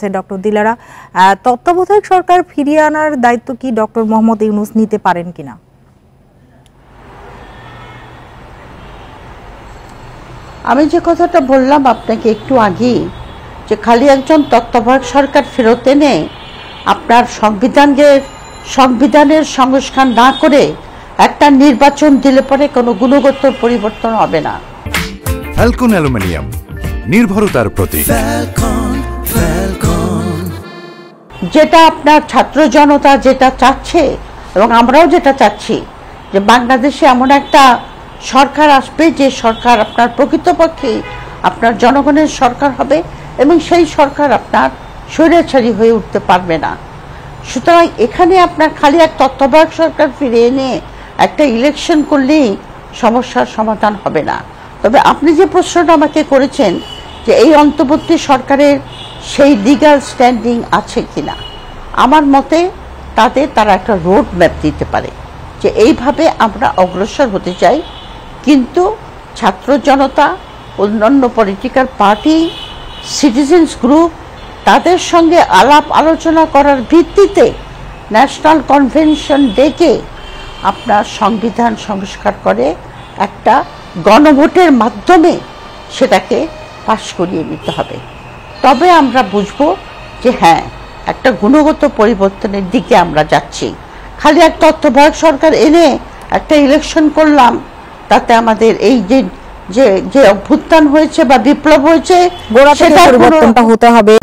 জানাচ্ছে ডক্টর দিলারা। তত্ত্বাবধায়ক সরকার ফিরিয়ে আনার দায়িত্ব কি ডক্টর মোহাম্মদ ইউনূস নিতে পারেন কিনা? আমি যে কথাটা বললাম আপনাকে একটু আগে, যে খালি একজন তত্ত্বাবধায়ক সরকার ফেরত এনে আপনার সংবিধানের সংস্কার না করে একটা নির্বাচন দিলে পরে কোনো গুণগত পরিবর্তন হবে না। ফ্যালকন অ্যালুমিনিয়াম, নির্ভরতার প্রতীক। যেটা আপনার ছাত্র জনতা যেটা চাচ্ছে এবং আমরাও যেটা চাচ্ছি, যে বাংলাদেশে এমন একটা সরকার আসবে যে সরকার আপনার প্রকৃতপক্ষে আপনার জনগণের সরকার হবে এবং সেই সরকার আপনার স্বৈরাচারী হয়ে উঠতে পারবে না। সুতরাং এখানে আপনার খালি এক তত্ত্বাবধায়ক সরকার ফিরে এনে একটা ইলেকশন করলেই সমস্যার সমাধান হবে না। তবে আপনি যে প্রশ্নটা আমাকে করেছেন যে এই অন্তর্বর্তী সরকারের সেই লিগ্যাল স্ট্যান্ডিং আছে কিনা, আমার মতে তারা একটা রোড ম্যাপ দিতে পারে যে এইভাবে আমরা অগ্রসর হতে চাই, কিন্তু ছাত্র জনতা, অন্যান্য পলিটিক্যাল পার্টি, সিটিজেন্স গ্রুপ তাদের সঙ্গে আলাপ আলোচনা করার ভিত্তিতে ন্যাশনাল কনভেনশন ডেকে আপনার সংবিধান সংস্কার করে একটা গণভোটের মাধ্যমে সেটাকে পাশ করিয়ে নিতে হবে। তবে আমরা বুঝব যে হ্যাঁ, একটা গুণগত পরিবর্তনের দিকে আমরা যাচ্ছি। খালি এক তত্ত্বাবধায়ক সরকার এনে একটা ইলেকশন করলাম, তাতে আমাদের এই যে অভ্যুত্থান হয়েছে বা বিপ্লব হয়েছে গোড়া থেকে পরিবর্তনটা হতে হবে।